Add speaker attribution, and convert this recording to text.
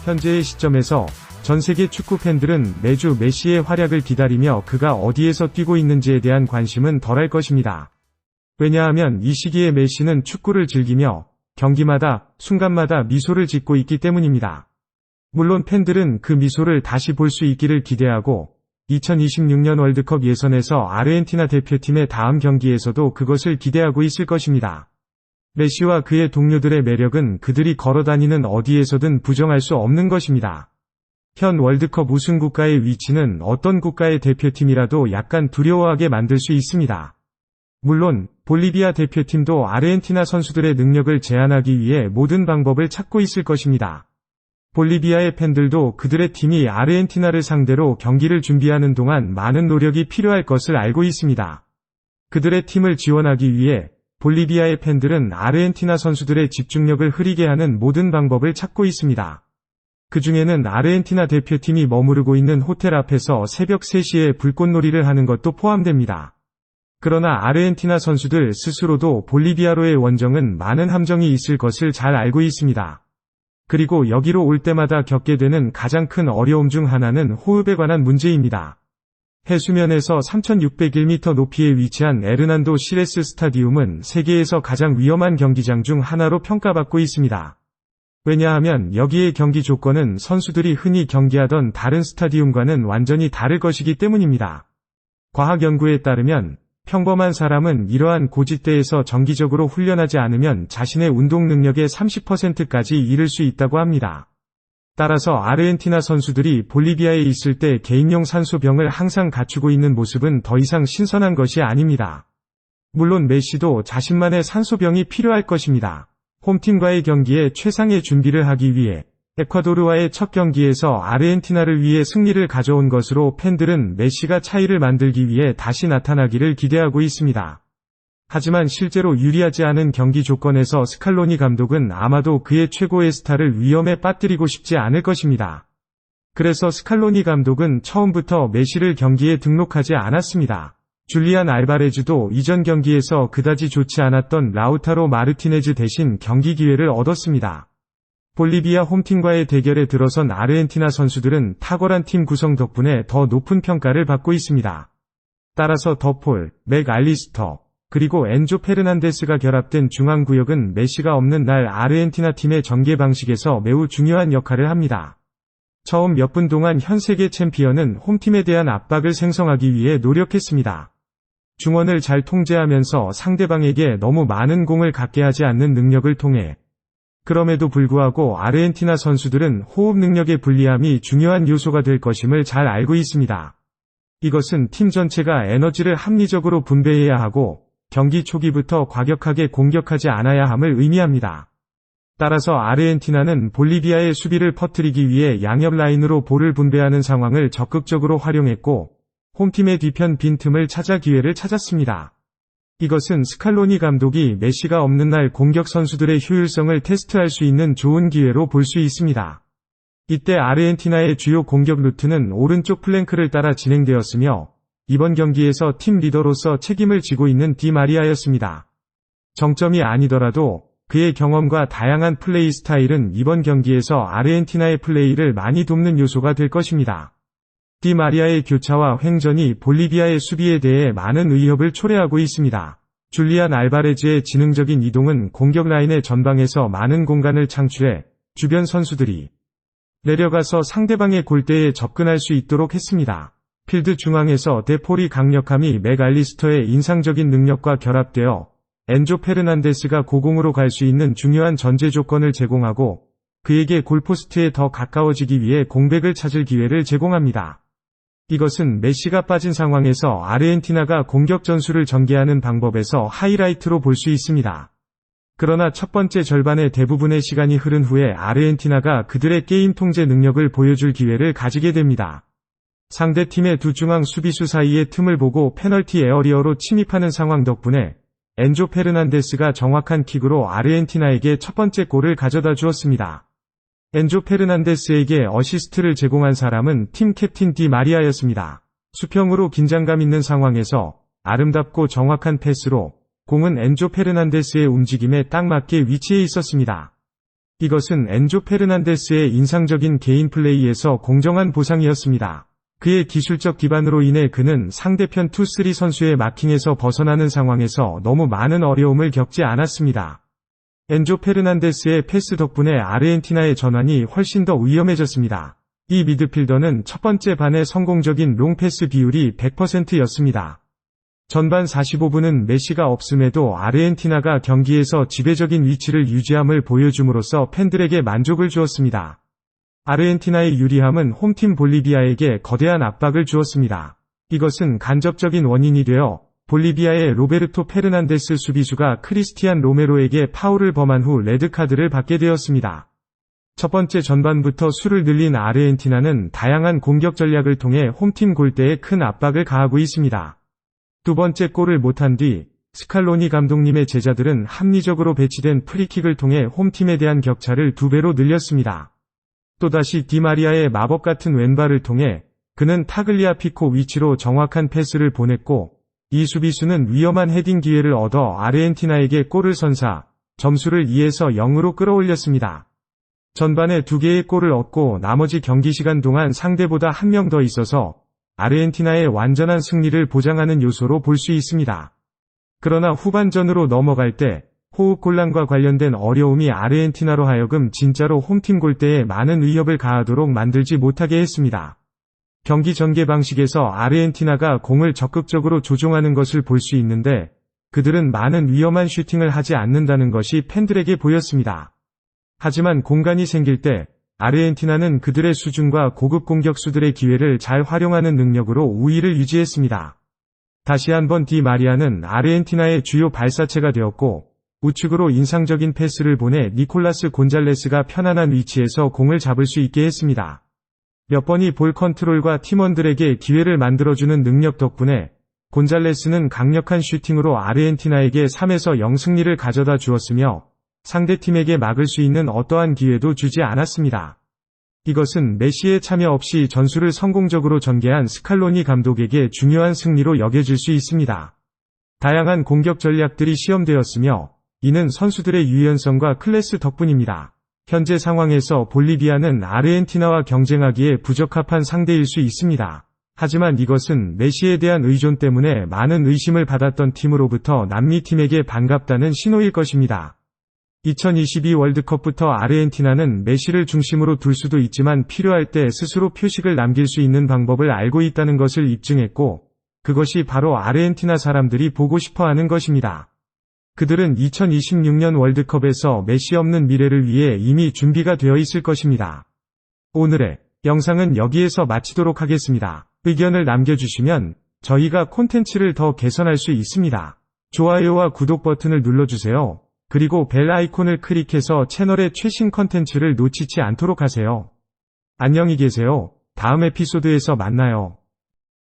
Speaker 1: 현재의 시점에서 전 세계 축구 팬들은 매주 메시의 활약을 기다리며 그가 어디에서 뛰고 있는지에 대한 관심은 덜할 것입니다. 왜냐하면 이 시기에 메시는 축구를 즐기며 경기마다, 순간마다 미소를 짓고 있기 때문입니다. 물론 팬들은 그 미소를 다시 볼 수 있기를 기대하고 2026년 월드컵 예선에서 아르헨티나 대표팀의 다음 경기에서도 그것을 기대하고 있을 것입니다. 메시와 그의 동료들의 매력은 그들이 걸어다니는 어디에서든 부정할 수 없는 것입니다. 현 월드컵 우승 국가의 위치는 어떤 국가의 대표팀이라도 약간 두려워하게 만들 수 있습니다. 물론 볼리비아 대표팀도 아르헨티나 선수들의 능력을 제한하기 위해 모든 방법을 찾고 있을 것입니다. 볼리비아의 팬들도 그들의 팀이 아르헨티나를 상대로 경기를 준비하는 동안 많은 노력이 필요할 것을 알고 있습니다. 그들의 팀을 지원하기 위해 볼리비아의 팬들은 아르헨티나 선수들의 집중력을 흐리게 하는 모든 방법을 찾고 있습니다. 그 중에는 아르헨티나 대표팀이 머무르고 있는 호텔 앞에서 새벽 3시에 불꽃놀이를 하는 것도 포함됩니다. 그러나 아르헨티나 선수들 스스로도 볼리비아로의 원정은 많은 함정이 있을 것을 잘 알고 있습니다. 그리고 여기로 올 때마다 겪게 되는 가장 큰 어려움 중 하나는 호흡에 관한 문제입니다. 해수면에서 3,601m 높이에 위치한 에르난도 시레스 스타디움은 세계에서 가장 위험한 경기장 중 하나로 평가받고 있습니다. 왜냐하면 여기의 경기 조건은 선수들이 흔히 경기하던 다른 스타디움과는 완전히 다를 것이기 때문입니다. 과학 연구에 따르면 평범한 사람은 이러한 고지대에서 정기적으로 훈련하지 않으면 자신의 운동 능력의 30%까지 잃을 수 있다고 합니다. 따라서 아르헨티나 선수들이 볼리비아에 있을 때 개인용 산소병을 항상 갖추고 있는 모습은 더 이상 신선한 것이 아닙니다. 물론 메시도 자신만의 산소병이 필요할 것입니다. 홈팀과의 경기에 최상의 준비를 하기 위해 에콰도르와의 첫 경기에서 아르헨티나를 위해 승리를 가져온 것으로 팬들은 메시가 차이를 만들기 위해 다시 나타나기를 기대하고 있습니다. 하지만 실제로 유리하지 않은 경기 조건에서 스칼로니 감독은 아마도 그의 최고의 스타를 위험에 빠뜨리고 싶지 않을 것입니다. 그래서 스칼로니 감독은 처음부터 메시를 경기에 등록하지 않았습니다. 줄리안 알바레즈도 이전 경기에서 그다지 좋지 않았던 라우타로 마르티네즈 대신 경기 기회를 얻었습니다. 볼리비아 홈팀과의 대결에 들어선 아르헨티나 선수들은 탁월한 팀 구성 덕분에 더 높은 평가를 받고 있습니다. 따라서 더폴, 맥 알리스터, 그리고 엔조 페르난데스가 결합된 중앙구역은 메시가 없는 날 아르헨티나 팀의 전개 방식에서 매우 중요한 역할을 합니다. 처음 몇 분 동안 현 세계 챔피언은 홈팀에 대한 압박을 생성하기 위해 노력했습니다. 중원을 잘 통제하면서 상대방에게 너무 많은 공을 갖게 하지 않는 능력을 통해 그럼에도 불구하고 아르헨티나 선수들은 호흡 능력의 불리함이 중요한 요소가 될 것임을 잘 알고 있습니다. 이것은 팀 전체가 에너지를 합리적으로 분배해야 하고 경기 초기부터 과격하게 공격하지 않아야 함을 의미합니다. 따라서 아르헨티나는 볼리비아의 수비를 퍼뜨리기 위해 양옆 라인으로 볼을 분배하는 상황을 적극적으로 활용했고 홈팀의 뒤편 빈틈을 찾아 기회를 찾았습니다. 이것은 스칼로니 감독이 메시가 없는 날 공격 선수들의 효율성을 테스트할 수 있는 좋은 기회로 볼 수 있습니다. 이때 아르헨티나의 주요 공격 루트는 오른쪽 플랭크를 따라 진행되었으며 이번 경기에서 팀 리더로서 책임을 지고 있는 디 마리아였습니다. 정점이 아니더라도 그의 경험과 다양한 플레이 스타일은 이번 경기에서 아르헨티나의 플레이를 많이 돕는 요소가 될 것입니다. 디 마리아의 교차와 횡전이 볼리비아의 수비에 대해 많은 위협을 초래하고 있습니다. 줄리안 알바레즈의 지능적인 이동은 공격 라인의 전방에서 많은 공간을 창출해 주변 선수들이 내려가서 상대방의 골대에 접근할 수 있도록 했습니다. 필드 중앙에서 데폴이 강력함이 맥 알리스터의 인상적인 능력과 결합되어 엔조 페르난데스가 고공으로 갈 수 있는 중요한 전제 조건을 제공하고 그에게 골포스트에 더 가까워지기 위해 공백을 찾을 기회를 제공합니다. 이것은 메시가 빠진 상황에서 아르헨티나가 공격 전술을 전개하는 방법에서 하이라이트로 볼 수 있습니다. 그러나 첫 번째 절반의 대부분의 시간이 흐른 후에 아르헨티나가 그들의 게임 통제 능력을 보여줄 기회를 가지게 됩니다. 상대팀의 두 중앙 수비수 사이의 틈을 보고 페널티 에어리어로 침입하는 상황 덕분에 엔조 페르난데스가 정확한 킥으로 아르헨티나에게 첫 번째 골을 가져다 주었습니다. 엔조 페르난데스에게 어시스트를 제공한 사람은 팀 캡틴 디 마리아였습니다. 수평으로 긴장감 있는 상황에서 아름답고 정확한 패스로 공은 엔조 페르난데스의 움직임에 딱 맞게 위치해 있었습니다. 이것은 엔조 페르난데스의 인상적인 개인 플레이에서 공정한 보상이었습니다. 그의 기술적 기반으로 인해 그는 상대편 투3 선수의 마킹에서 벗어나는 상황에서 너무 많은 어려움을 겪지 않았습니다. 엔조 페르난데스의 패스 덕분에 아르헨티나의 전환이 훨씬 더 위험해졌습니다. 이 미드필더는 첫 번째 반의 성공적인 롱패스 비율이 100%였습니다. 전반 45분은 메시가 없음에도 아르헨티나가 경기에서 지배적인 위치를 유지함을 보여줌으로써 팬들에게 만족을 주었습니다. 아르헨티나의 유리함은 홈팀 볼리비아에게 거대한 압박을 주었습니다. 이것은 간접적인 원인이 되어 볼리비아의 로베르토 페르난데스 수비수가 크리스티안 로메로에게 파울을 범한 후 레드카드를 받게 되었습니다. 첫 번째 전반부터 수를 늘린 아르헨티나는 다양한 공격 전략을 통해 홈팀 골대에 큰 압박을 가하고 있습니다. 두 번째 골을 못한 뒤 스칼로니 감독님의 제자들은 합리적으로 배치된 프리킥을 통해 홈팀에 대한 격차를 2배로 늘렸습니다. 또다시 디마리아의 마법 같은 왼발을 통해 그는 타글리아피코 위치로 정확한 패스를 보냈고 이 수비수는 위험한 헤딩 기회를 얻어 아르헨티나에게 골을 선사 점수를 2에서 0으로 끌어올렸습니다. 전반에 2개의 골을 얻고 나머지 경기 시간 동안 상대보다 한 명 더 있어서 아르헨티나의 완전한 승리를 보장하는 요소로 볼 수 있습니다. 그러나 후반전으로 넘어갈 때 호흡 곤란과 관련된 어려움이 아르헨티나로 하여금 진짜로 홈팀 골대에 많은 위협을 가하도록 만들지 못하게 했습니다. 경기 전개 방식에서 아르헨티나가 공을 적극적으로 조종하는 것을 볼 수 있는데 그들은 많은 위험한 슈팅을 하지 않는다는 것이 팬들에게 보였습니다. 하지만 공간이 생길 때 아르헨티나는 그들의 수준과 고급 공격수들의 기회를 잘 활용하는 능력으로 우위를 유지했습니다. 다시 한번 디 마리아는 아르헨티나의 주요 발사체가 되었고 우측으로 인상적인 패스를 보내 니콜라스 곤잘레스가 편안한 위치에서 공을 잡을 수 있게 했습니다. 몇 번이 볼 컨트롤과 팀원들에게 기회를 만들어주는 능력 덕분에 곤잘레스는 강력한 슈팅으로 아르헨티나에게 3에서 0 승리를 가져다 주었으며 상대팀에게 막을 수 있는 어떠한 기회도 주지 않았습니다. 이것은 메시의 참여 없이 전술을 성공적으로 전개한 스칼로니 감독에게 중요한 승리로 여겨질 수 있습니다. 다양한 공격 전략들이 시험되었으며 이는 선수들의 유연성과 클래스 덕분입니다. 현재 상황에서 볼리비아는 아르헨티나와 경쟁하기에 부적합한 상대일 수 있습니다. 하지만 이것은 메시에 대한 의존 때문에 많은 의심을 받았던 팀으로부터 남미 팀에게 반갑다는 신호일 것입니다. 2022 월드컵부터 아르헨티나는 메시를 중심으로 둘 수도 있지만 필요할 때 스스로 표식을 남길 수 있는 방법을 알고 있다는 것을 입증했고 그것이 바로 아르헨티나 사람들이 보고 싶어하는 것입니다. 그들은 2026년 월드컵에서 메시 없는 미래를 위해 이미 준비가 되어 있을 것입니다. 오늘의 영상은 여기에서 마치도록 하겠습니다. 의견을 남겨주시면 저희가 콘텐츠를 더 개선할 수 있습니다. 좋아요와 구독 버튼을 눌러주세요. 그리고 벨 아이콘을 클릭해서 채널의 최신 컨텐츠를 놓치지 않도록 하세요. 안녕히 계세요. 다음 에피소드에서 만나요.